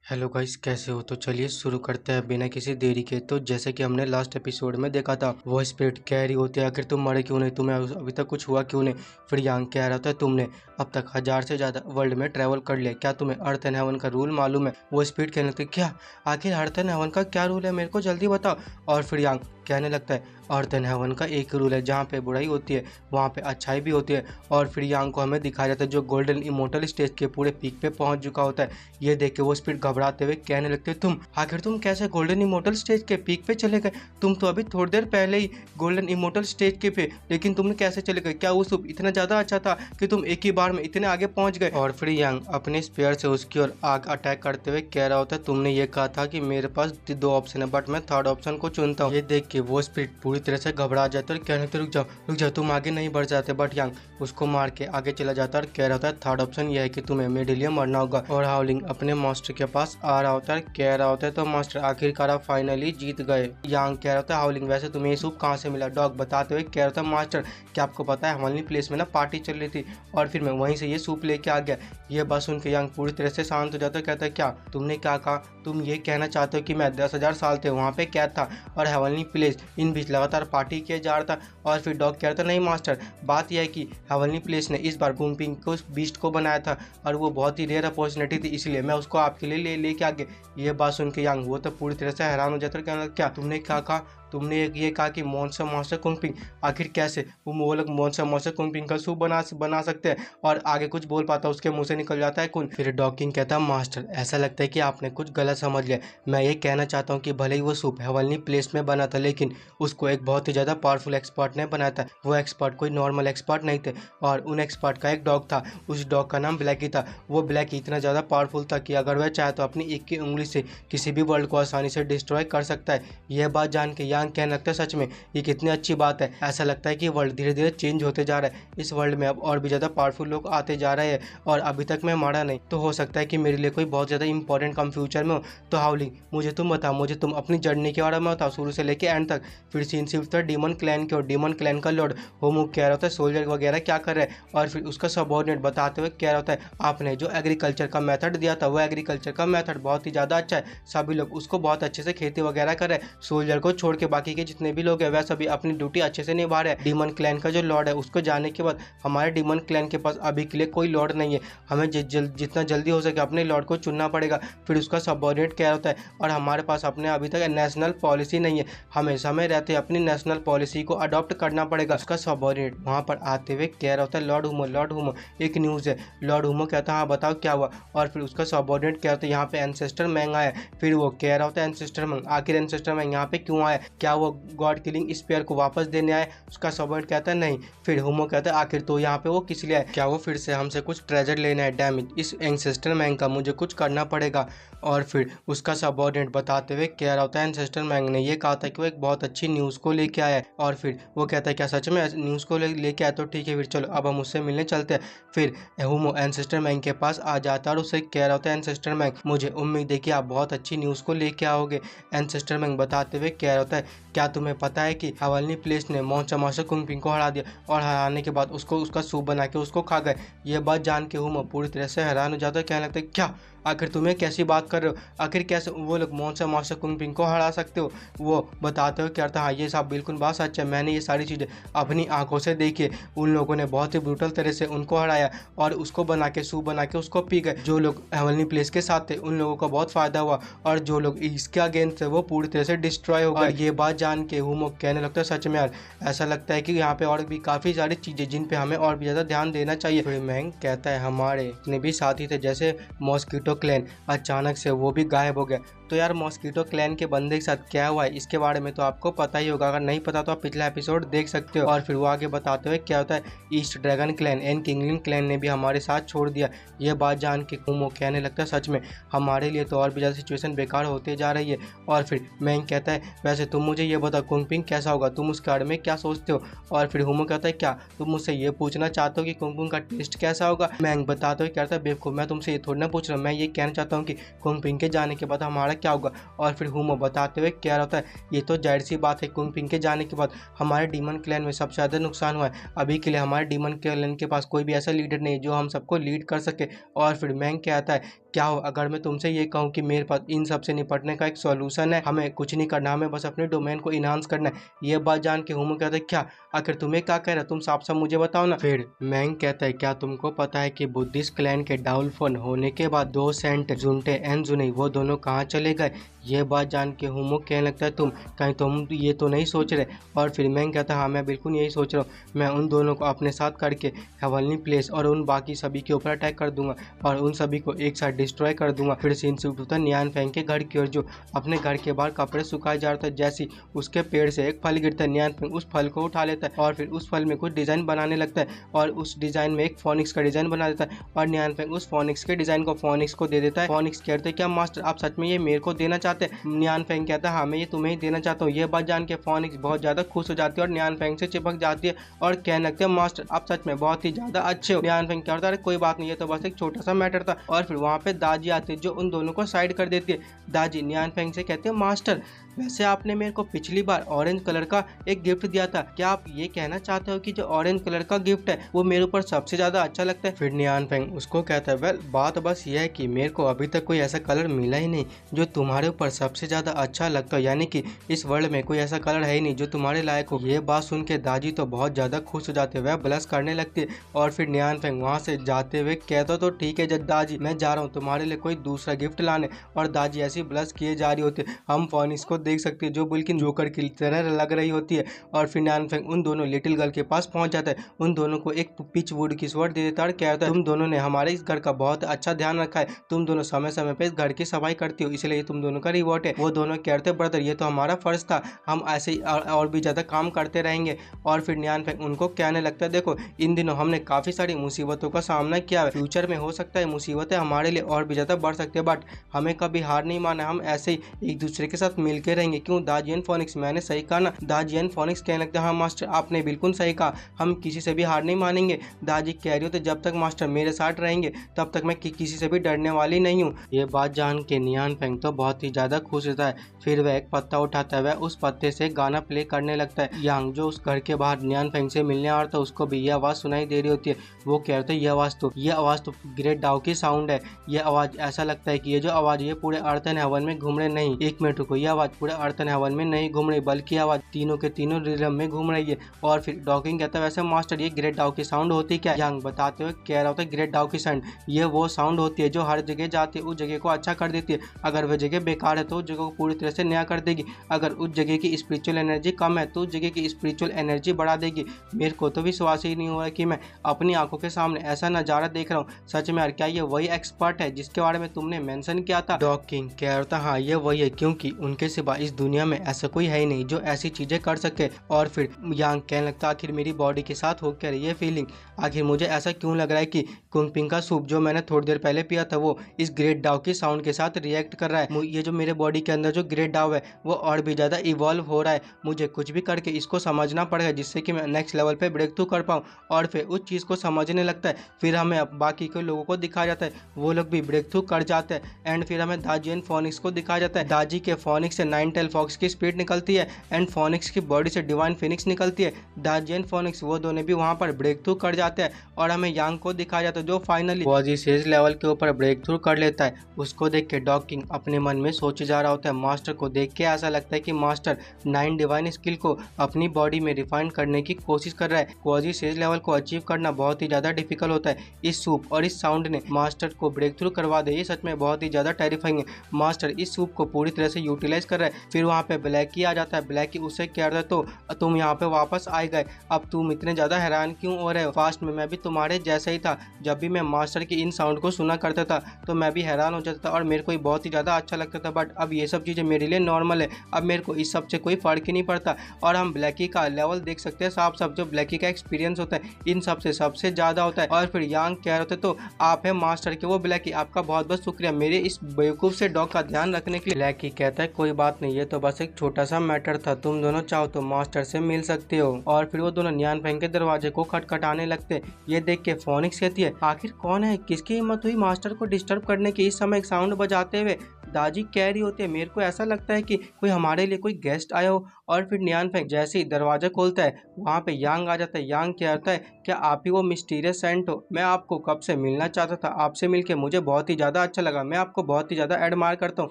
Hello guys, कैसे हो? तो चलिए शुरू करते हैं बिना किसी देरी के। तो जैसे कि हमने लास्ट एपिसोड में देखा था, वो स्पिरिट कह रही होती है आखिर तुम मरे क्यों नहीं, तुम्हें अभी तक कुछ हुआ क्यों नहीं। फिर यांग कह रहा था तुमने अब तक 1000 से ज़्यादा वर्ल्ड में ट्रैवल कर लिया, क्या तुम्हें अर्थ एंड हेवन का रूल मालूम है? वो स्पिरिट कहने लगती क्या, आखिर अर्थ एंड हेवन का क्या रूल है, मेरे को जल्दी बताओ। और फिर यांग कहने लगता है अर्थ एंड हेवन का एक रूल है, जहाँ पे बुराई होती है वहाँ पे अच्छाई भी होती है। और फिर यांग को हमें दिखाया जाता है जो गोल्डन इमोर्टल स्टेज के पूरे पीक पे पहुंच चुका होता है। ये देख के वो स्पिरिट घबराते हुए कहने लगते तुम आखिर तुम कैसे गोल्डन इमोर्टल स्टेज के पीक पे चले गए? तुम तो अभी थोड़ी देर पहले ही गोल्डन इमोर्टल स्टेज के पे, लेकिन तुमने कैसे चले गए? क्या वो सूप इतना ज्यादा अच्छा था कि तुम एक ही बार में इतने आगे पहुंच गए? और फिर यांग अपने स्पेयर से उसकी ओर आग अटैक करते हुए कह रहा होता है तुमने ये कहा था कि मेरे पास 2 ऑप्शन है, बट मैं थर्ड ऑप्शन को चुनता हूँ। ये देख के वो स्पिरिट पूरी तरह से घबरा जाता है और कहने लगता रुक जाओ तुम आगे नहीं बढ़ जाते। बट यांग उसको मार के आगे चला जाता है और कह रहा होता है थर्ड ऑप्शन यह है कि तुम्हें मेरे लिए मरना होगा। और हाउलिंग अपने मास्टर के पास आ रहा होता है, कह रहा होता है तो मास्टर आखिरकार आप फाइनली जीत गए। यांग कह रहा होता है हाउलिंग वैसे तुम्हें ये सूप कहाँ से मिला? डॉग बताते हुए कह रहा था मास्टर क्या आपको पता है हमारी प्लेस में ना पार्टी चल रही थी और फिर मैं वहीं से ये सूप लेके आ गया। ये बात सुन के यांग पूरी तरह से शांत हो जाता है, कहता है क्या तुमने क्या कहा? तुम ये कहना चाहते हो कि मैं 10,000 साल थे वहाँ पे कैद था और हेवनली प्लेस इन बीच लगातार पार्टी किया जा रहा था? और फिर डॉग कह रहा था नहीं मास्टर, बात यह है कि हेवनली प्लेस ने इस बार गुम्पिंग को बीस्ट को बनाया था और वो बहुत ही रेयर अपॉर्चुनिटी थी, इसलिए मैं उसको आपके लिए लेके आ गया। ये बात सुन के यांग वो तो पूरी तरह से हैरान हो जाता है, कहना क्या तुमने क्या कहा? तुमने ये कहा कि मॉन्स्टर मॉन्स्टर कुंगपिंग, आखिर कैसे वो लोग मॉन्स्टर मॉन्स्टर कुंगपिंग का सूप बना सकते हैं? और आगे कुछ बोल पाता उसके मुंह से निकल जाता है कुन। फिर डॉकिंग कहता है मास्टर ऐसा लगता है कि आपने कुछ गलत समझ लिया, मैं ये कहना चाहता हूँ कि भले ही वो सूप हेवनली प्लेस में बना था लेकिन उसको एक बहुत ही ज़्यादा पावरफुल एक्सपर्ट ने बनाया था। वो एक्सपर्ट कोई नॉर्मल एक्सपर्ट नहीं थे और उन एक्सपर्ट का एक डॉग था, उस डॉग का नाम ब्लैकी था। वो ब्लैकी इतना ज़्यादा पावरफुल था कि अगर वह चाहे तो अपनी एक की उंगली से किसी भी वर्ल्ड को आसानी से डिस्ट्रॉय कर सकता है। यह बात जान के यांग कहने लगता है सच में ये कितनी अच्छी बात है, ऐसा लगता है कि वर्ल्ड धीरे धीरे चेंज होते जा रहा है, इस वर्ल्ड में अब और भी ज़्यादा पावरफुल लोग आते जा रहे हैं और अभी तक मैं मारा नहीं, तो हो सकता है कि मेरे लिए कोई बहुत ज़्यादा इंपॉर्टेंट कम फ्यूचर में हो। तो हाउलिंग मुझे तुम बताओ, मुझे तुम अपनी जर्नी के बारे में बताओ शुरू से लेके एंड तक। फिर सीन शिफ्ट था डीमन क्लैन के और डीमन क्लैन का लॉर्ड होमुक कह रहा होता है सोल्जर वगैरह क्या कर रहे हैं और फिर उसका सबऑर्डिनेट बताते हुए कह रहा होता है आपने जो एग्रीकल्चर का मेथड दिया था वो एग्रीकल्चर का मेथड बहुत ही ज़्यादा अच्छा है, सभी लोग उसको बहुत अच्छे से खेती वगैरह कर रहे हैं, सोल्जर को छोड़ के बाकी के जितने भी लोग हैं वह सभी अपनी ड्यूटी अच्छे से निभा रहे हैं। डीमन क्लैन का जो लॉर्ड है उसको जाने के बाद हमारे डीमन क्लैन के पास अभी के लिए कोई लॉर्ड नहीं है, हमें जितना जल्दी हो सके अपने लॉर्ड को चुनना पड़ेगा। फिर उसका सबऑर्डिनेट कह रहा होता है और हमारे पास अपने अभी तक नेशनल पॉलिसी नहीं है, हमें समय रहते अपनी नेशनल पॉलिसी को अडॉप्ट करना पड़ेगा। उसका सबऑर्डिनेट वहाँ पर आते हुए कह रहा होता है लॉर्ड हुमो एक न्यूज़ है। लॉर्ड हुमो कहता है हाँ बताओ क्या हुआ? और फिर उसका सबऑर्डिनेट कहता है यहाँ पे एंसेस्टर मैंग आया। फिर वो कह रहा होता है एंसेस्टर मैंग, आखिर एंसेस्टर मैंग यहाँ पे क्यों आया? क्या वो गॉड किलिंग स्पेयर को वापस देने आए? उसका सबऑर्डिनेट कहता है नहीं। फिर हुमो कहता है आखिर तो यहाँ पे वो किस लिए आए? क्या वो फिर से हमसे कुछ ट्रेजर लेना है? डैमेज इस एंसेस्टर मैंग का मुझे कुछ करना पड़ेगा। और फिर उसका सबऑर्डिनेट बताते हुए कह रहा होता है एंसेस्टर मैंग ने ये कहा था कि वो एक बहुत अच्छी न्यूज़ को लेके आया है। और फिर वो कहता है क्या सच में न्यूज़ को लेके आया? तो ठीक है फिर चलो अब हम उससे मिलने चलते हैं। फिर हुमो एंसेस्टर मैंग के पास आ जाता है और उससे कह रहा होता है एंसेस्टर मैंग मुझे उम्मीद है कि आप बहुत अच्छी न्यूज़ को लेके आओगे। एंसेस्टर मैंग बताते हुए कह रहा होता है क्या तुम्हें पता है कि हेवनली प्लेस ने मॉन्स्टर मास्टर कुंगपिंग को हरा दिया और हराने के बाद उसको उसका सूप बना के उसको खा गए। ये बात जान के हुमो पूरी तरह से हैरान हो जाता है, कहने लगता है क्या आखिर तुम्हें कैसी बात कर रहे हो? आखिर कैसे वो लोग मॉन्स्टर मास्टर कुंगपिंग को हरा सकते हो? वो बताते हुए कहता हाँ ये सब बिल्कुल बात सच है, मैंने ये सारी चीज़ें अपनी आंखों से देखी। उन लोगों ने बहुत ही ब्रूटल तरह से उनको हराया और उसको बना के सूप बना के उसको पी गए। जो लोग हेवनली प्लेस के साथ थे उन लोगों का बहुत फायदा हुआ और जो लोग इसके अगेंस्ट थे वो पूरी तरह से डिस्ट्रॉय हो गए। ये बात जान के हुमो कहने लगता है सच में यार ऐसा लगता है कि यहाँ पे और भी काफ़ी सारी चीज़ें जिन पे हमें और भी ज़्यादा ध्यान देना चाहिए। फिर मैंग कहता है हमारे जितने भी साथी थे जैसे मॉस्किटो क्लैन अचानक से वो भी गायब हो गया। तो यार मॉस्किटो क्लैन के बंदे के साथ क्या हुआ है इसके बारे में तो आपको पता ही होगा, अगर नहीं पता तो आप पिछला एपिसोड देख सकते हो। और फिर वो आगे बताते हुए क्या होता है ईस्ट ड्रैगन क्लैन एंड किंगलिंग क्लैन ने भी हमारे साथ छोड़ दिया। ये बात जान के हुमो कहने लगता है सच में हमारे लिए तो और भी ज़्यादा सिचुएशन बेकार होते जा रही है। और फिर मैंग कहता है वैसे तुम मुझे ये बताओ कुंगपिंग कैसा होगा, तुम उसके बारे में क्या सोचते हो? और फिर हुमो कहता है क्या तुम मुझसे ये पूछना चाहते हो कि कुंगपिंग का टेस्ट कैसा होगा? मैंग बताते हुए कहता है बेवकूफ़ मैं तुमसे ये थोड़ी ना पूछ रहा हूँ, मैं ये कहना चाहता हूँ कि कुंगपिंग के जाने के बाद हमारा क्या होगा। और फिर हुमो बताते हुए कह रहा होता है ये तो जाहिर सी बात है कुंगपिंग के जाने के बाद हमारे डीमन क्लैन में सबसे ज़्यादा नुकसान हुआ है, अभी के लिए हमारे डीमन क्लैन के पास कोई भी ऐसा लीडर नहीं जो हम सबको लीड कर सके। और फिर मैंग कहता है क्या हो अगर मैं तुमसे ये कहूँ कि मेरे पास इन सब से निपटने का एक सॉल्यूशन है, हमें कुछ नहीं करना, हमें बस अपने डोमेन को इनहांस करना है। ये बात जान के हुमू कहता है क्या, आखिर तुम्हें क्या कह रहा है, तुम साफ साफ मुझे बताओ ना। फिर मैंग कहता है क्या तुमको पता है कि बुद्धिस्ट क्लैन के डाउनफॉल होने के बाद 2 सेंट जुनटे एंड जुनई वो दोनों कहाँ चले गए। ये बात जान के हुमू कहने लगता है तुम कहीं तुम ये तो नहीं सोच रहे। और फिर मैंग कहता है हाँ मैं बिल्कुल यही सोच रहा हूँ, मैं उन दोनों को अपने साथ करके हेवनली प्लेस और उन बाकी सभी के ऊपर अटैक कर दूंगा और उन सभी को एक साथ डिस्ट्रॉय कर दूंगा। फिर सीन शिफ्ट होता है नियान फेंग के घर की ओर, जो अपने घर के बाहर कपड़े सुखाए जा रहा था। जैसे उसके पेड़ से एक फल गिरता है, नियान फेंग उस फल को उठा लेता है और फिर उस फल में कुछ डिजाइन बनाने लगता है और उस डिजाइन में एक फोनिक्स का डिजाइन बना देता है और नियान फेंग उस फोनिक्स के डिजाइन को फोनिक्स को दे देता है। फोनिक्स कहते हैं क्या मास्टर आप सच में ये मेरे को देना चाहते हैं। नियान फेंग कहता है हाँ मैं ये तुम्हें ही देना चाहता हूँ। ये बात जान के फोनिक्स बहुत ज्यादा खुश हो जाती है और नियान फेंग से चिपक जाती है और कहने लगते हैं मास्टर आप सच में बहुत ही ज्यादा अच्छे हो। नियान फेंग क्या होता है कोई बात नहीं, ये तो बस एक छोटा सा मैटर था। और फिर वहाँ पे दाजी आती है जो उन दोनों को साइड कर देती है। दाजी नियान फेंग से कहते हैं मास्टर वैसे आपने मेरे को पिछली बार ऑरेंज कलर का एक गिफ्ट दिया था, क्या आप ये कहना चाहते हो कि जो ऑरेंज कलर का गिफ्ट है वो मेरे ऊपर सबसे ज्यादा अच्छा लगता है। फिर नियान फेंग उसको कहता है वेल बात बस ये है कि मेरे को अभी तक कोई ऐसा कलर मिला ही नहीं जो तुम्हारे ऊपर सबसे ज्यादा अच्छा लगता हो, यानी कि इस वर्ल्ड में कोई ऐसा कलर है ही नहीं जो तुम्हारे लायक हो। ये बात सुन के दाजी तो बहुत ज्यादा खुश हो जाते हैं, वह ब्लश करने लगती है और फिर नियान फेंग वहाँ से जाते हुए कहता तो ठीक है जब दाजी मैं जा रहा हूँ तुम्हारे लिए कोई दूसरा गिफ्ट लाने। और दाजी ऐसी ब्लश किए जा रही होती है, हम फोनिक्स को देख सकते हैं जो बिल्कुल जोकर की तरह लग रही होती है। और फिर नियान फेंग उन दोनों लिटिल गर्ल के पास पहुंच जाता है, उन दोनों को एक पिच वुड की स्वॉर्ड दे देता है और कहता है तुम दोनों ने हमारे इस घर का बहुत अच्छा ध्यान रखा है, तुम दोनों समय समय पे इस घर की सफाई करती हो, इसलिए तुम दोनों का रिवॉर्ड है। वो दोनों कहते हैं ब्रदर ये तो हमारा फर्ज था, हम ऐसे ही और भी ज्यादा काम करते रहेंगे। और फिर नियान फेंग उनको कहने लगता है देखो इन दिनों हमने काफी सारी मुसीबतों का सामना किया है, फ्यूचर में हो सकता है मुसीबतें हमारे लिए और भी ज्यादा बढ़ सकती है, बट हमें कभी हार नहीं माना, हम ऐसे ही एक दूसरे के साथ मिलके रहेंगे। क्यों दाजी एंड फोनिक्स मैंने सही कहा ना। दाजी एंड फोनिक्स कहने लगते हैं हाँ मास्टर आपने बिल्कुल सही कहा, हम किसी से भी हार नहीं मानेंगे। दाजी कह रही हो तो जब तक मास्टर मेरे साथ रहेंगे तब तक मैं किसी से भी डरने वाली नहीं हूँ। ये बात जान के नियान फेंग तो बहुत ही ज्यादा खुश होता है। फिर वह एक पत्ता उठाता है, वह उस पत्ते से गाना प्ले करने लगता है। यांग जो उस घर के बाहर नियान फेंग से मिलने आ रहा था उसको भी ये आवाज सुनाई दे रही होती है। वो कहते हैं ये आवाज तो ग्रेट डाउ की साउंड है, ये आवाज ऐसा लगता है कि ये जो आवाज ये पूरे अर्थ एंड हेवन में घूम रहे नहीं, एक मिनट रुको, ये आवाज पूरे अर्थ एंड हेवन में नहीं घूम रही बल्कि आवाज तीनों के तीनों रिदम में घूम रही है। और फिर डॉकिंग कहता है वैसे मास्टर ये ग्रेट डाउ की साउंड होती क्या। यांग बताते हुए कह रहा होता है ग्रेट डाउ की साउंड ये वो साउंड होती है जो हर जगह जाती है, उस जगह को अच्छा कर देती है। अगर वह जगह बेकार है तो उस जगह को पूरी तरह से नया कर देगी, अगर उस जगह की स्पिरिचुअल एनर्जी कम है तो उस जगह की स्पिरिचुअल एनर्जी बढ़ा देगी। मेरे को तो विश्वास ही नहीं हुआ कि मैं अपनी आंखों के सामने ऐसा नजारा देख रहा हूँ, सच में यार क्या ये वही एक्सपर्ट है जिसके बारे में तुमने मेंशन किया था। डॉकिंग कह रहा था हाँ ये वही है, क्योंकि उनके सिवा इस दुनिया में ऐसा कोई है ही नहीं जो ऐसी चीजें कर सके। और फिर यांग कहने लगता आखिर मेरी बॉडी के साथ हो क्या रही है फीलिंग, आखिर मुझे ऐसा क्यों लग रहा है कि कुंगपिंग का सूप जो मैंने थोड़ी देर पहले पिया था वो इस ग्रेट डाउ की साउंड के साथ रिएक्ट कर रहा है। ये जो मेरे बॉडी के अंदर जो ग्रेट डाउ है वो और भी ज्यादा इवॉल्व हो रहा है, मुझे कुछ भी करके इसको समझना पड़ेगा जिससे कि मैं नेक्स्ट लेवल पे ब्रेक थ्रू कर पाऊँ। और फिर उस चीज को समझने लगता है, फिर हमें बाकी के लोगों को दिखाया जाता है, वो लोग भी ब्रेक थ्रू कर जाते हैं। एंड फिर हमें दाजी एंड फोनिक्स को दिखाया जाता है, दाजी के फोनिक्स से 9 टेल फॉक्स की स्पीड निकलती है एंड फोनिक्स की बॉडी से डिवाइन फिनिक्स निकलती है। दाजी एंड फोनिक्स वो दोनों भी वहां पर ब्रेक थ्रू कर जाते हैं और हमें यांग को दिखाया जाता है जो फाइनली सेज लेवल के ऊपर ब्रेक थ्रू कर लेता है। उसको देख के डॉकिंग अपने मन में सोचे जा रहा होता है, मास्टर को देख के ऐसा लगता है कि मास्टर 9 डिवाइन स्किल को अपनी बॉडी में रिफाइन करने की कोशिश कर रहा है। क्वाजी सेज लेवल को अचीव करना बहुत ही ज्यादा डिफिकल्ट होता है, इस सूप और इस साउंड ने मास्टर को ब्रेक थ्रू करवा दे, ये सच में बहुत ही ज्यादा टेरिफाइंग है। मास्टर इस सूप को पूरी तरह से यूटिलाइज कर रहा है। फिर वहाँ पे ब्लैकी आ जाता है, ब्लैकी उससे कह रहा है तो तुम यहाँ पे वापस आए गए, अब तुम इतने ज्यादा हैरान क्यों हो रहे हो, फास्ट में मैं भी तुम्हारे जैसा ही था, जब भी मैं मास्टर की इन साउंड को सुना करता था तो मैं भी हैरान हो जाता था और मेरे को बहुत ही ज्यादा अच्छा लगता था, बट अब ये सब चीजें मेरे लिए नॉर्मल है, अब मेरे को इस सब से कोई फर्क ही नहीं पड़ता। और हम ब्लैकी का लेवल देख सकते हैं, साफ साफ जो ब्लैकी का एक्सपीरियंस होता है इन सब से सबसे ज्यादा होता है। और फिर यांग कह रहे थे तो आप है मास्टर के वो ब्लैकी, आपका बहुत बहुत शुक्रिया मेरे इस बेवकूफ से डॉग का ध्यान रखने के लिए। ब्लैकी कहता है कोई बात नहीं, ये तो बस एक छोटा सा मैटर था, तुम दोनों चाहो तो मास्टर से मिल सकते हो। और फिर वो दोनों नियान फेंग के दरवाजे को खटखटाने लगते। ये देख के फोनिक्स कहती है आखिर कौन है, किसकी हिम्मत हुई मास्टर को डिस्टर्ब करने की इस समय एक साउंड बजाते हुए। दाजी कह रही होती है मेरे को ऐसा लगता है कि कोई हमारे लिए कोई गेस्ट आया हो। और फिर नियान फेंग जैसे ही दरवाजा खोलता है वहाँ पे यांग आ जाता है। यांग क्या होता है, क्या आप ही वो मिस्टीरियस सेंट हो? मैं आपको कब से मिलना चाहता था, आपसे मिलके मुझे बहुत ही ज्यादा अच्छा लगा, मैं आपको बहुत ही ज्यादा एडमायर करता हूँ।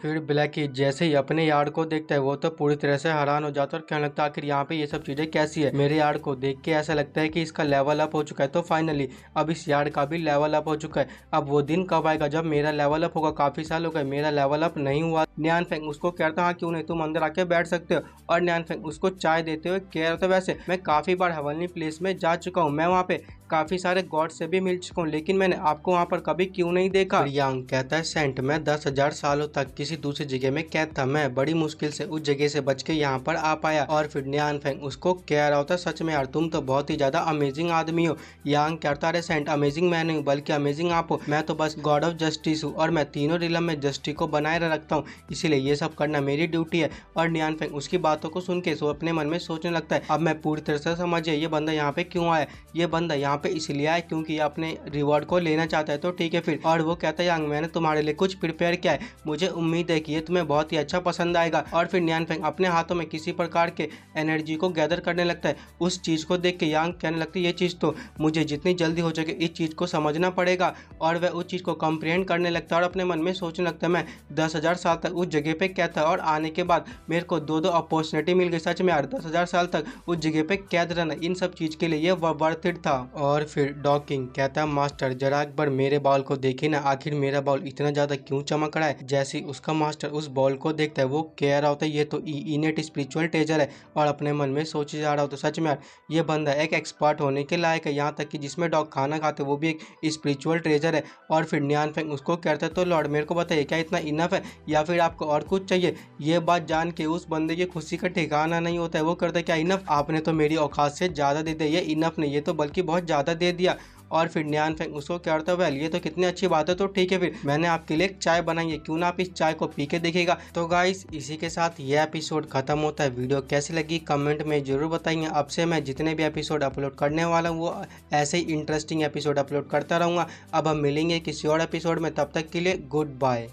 फिर ब्लैकी जैसे ही अपने यार्ड को देखता है वो तो पूरी तरह से हैरान हो जाता है और कहने लगता है आखिर यहाँ पे ये सब चीजें कैसी है। मेरे यार्ड को देख के ऐसा लगता है कि इसका लेवल अप हो चुका है। तो फाइनली अब इस यार्ड का भी लेवल अप हो चुका है। अब वो दिन कब आएगा जब मेरा लेवल अप होगा? काफी साल हो गए मेरा लेवल अप नहीं हुआ। नियान फेंग उसको कहता हाँ क्यों नहीं, तुम अंदर आके बैठ सकते हो। और नियान फेंग उसको चाय देते हुए कह रहा था वैसे मैं काफी बार हेवनली प्लेस में जा चुका हूँ, मैं वहाँ पे काफी सारे गॉड से भी मिल चुका हूँ, लेकिन मैंने आपको वहाँ पर कभी क्यों नहीं देखा? यांग कहता है सेंट मैं 10,000 सालों तक किसी दूसरी जगह में कैद था, मैं बड़ी मुश्किल से उस जगह से बच के यहाँ पर आ पाया। और फिर नियान फेंग उसको कह रहा होता सच में यार तुम तो बहुत ही ज्यादा अमेजिंग आदमी हो। यांग कहता है सेंट अमेजिंग मैं नहीं हूँ बल्कि अमेजिंग आप हो, मैं तो बस गॉड ऑफ जस्टिस हूँ और मैं तीनों रिलम में जस्टिस को बनाए रखता हूँ, इसीलिए ये सब करना मेरी ड्यूटी है। और नियान फेंग उसकी बातों को सुन के अपने मन में सोचने लगता है अब मैं पूरी तरह से समझिए ये बंदा यहाँ पे क्यों आया, ये बंदा यहाँ पे इसलिए आया क्योंकि ये अपने रिवॉर्ड को लेना चाहता है। तो ठीक है फिर। और वो कहता है यांग मैंने तुम्हारे लिए कुछ प्रिपेयर किया है, मुझे उम्मीद है कि ये तुम्हें बहुत ही अच्छा पसंद आएगा। और फिर नियान फेंग अपने हाथों में किसी प्रकार के एनर्जी को गैदर करने लगता है। उस चीज को देख के यांग कहने लगती है ये चीज तो मुझे जितनी जल्दी हो सके इस चीज को समझना पड़ेगा। और वह उस चीज को कंप्रिहेंड करने लगता है और अपने मन में सोचने लगता है मैं 10,000 साल तक उस जगह पे कैद था और आने के बाद मेरे को दो अपॉर्चुनिटी मिल गई। सच में यार 10,000 साल तक उस जगह पे कैद रहना इन सब चीज के लिए ये वर्थ इट था। और फिर डॉकिंग कहता है मास्टर जरा एक बार मेरे बाल को देखिए ना, आखिर मेरा बाल इतना ज्यादा क्यों चमक रहा है। जैसे उसका मास्टर उस बॉल को देखता है वो कह रहा होता है ये तो इनेट स्पिरिचुअल ट्रेजर है। और अपने मन में सोचे जा रहा होता सच में यार ये बंदा एक एक्सपर्ट होने के लायक है, यहाँ तक कि जिसमें डॉग खाना खाते वो भी एक स्पिरिचुअल ट्रेजर है। और फिर नियान फेंग उसको कहता है तो लॉर्ड मेरे को बताइए क्या इतना इनफ है या फिर आपको और कुछ चाहिए। ये बात जान के उस बंदे की खुशी का ठिकाना नहीं होता है। वो करता है क्या इनफ, आपने तो मेरी औकात से ज्यादा दे दिया, ये इनफ नहीं ये तो बल्कि बहुत ज्यादा दे दिया। और फिर नियान फेंग उसको क्या करता है वेल ये तो कितनी अच्छी बात है, तो ठीक है फिर मैंने आपके लिए एक चाय बनाई है, क्यों ना आप इस चाय को पी के देखिएगा। तो गाइस इसी के साथ ये एपिसोड खत्म होता है। वीडियो कैसी लगी कमेंट में जरूर बताइए। अब से मैं जितने भी एपिसोड अपलोड करने वाला हूँ वो ऐसे ही इंटरेस्टिंग एपिसोड अपलोड करता रहूँगा। अब हम मिलेंगे किसी और एपिसोड में, तब तक के लिए गुड बाय।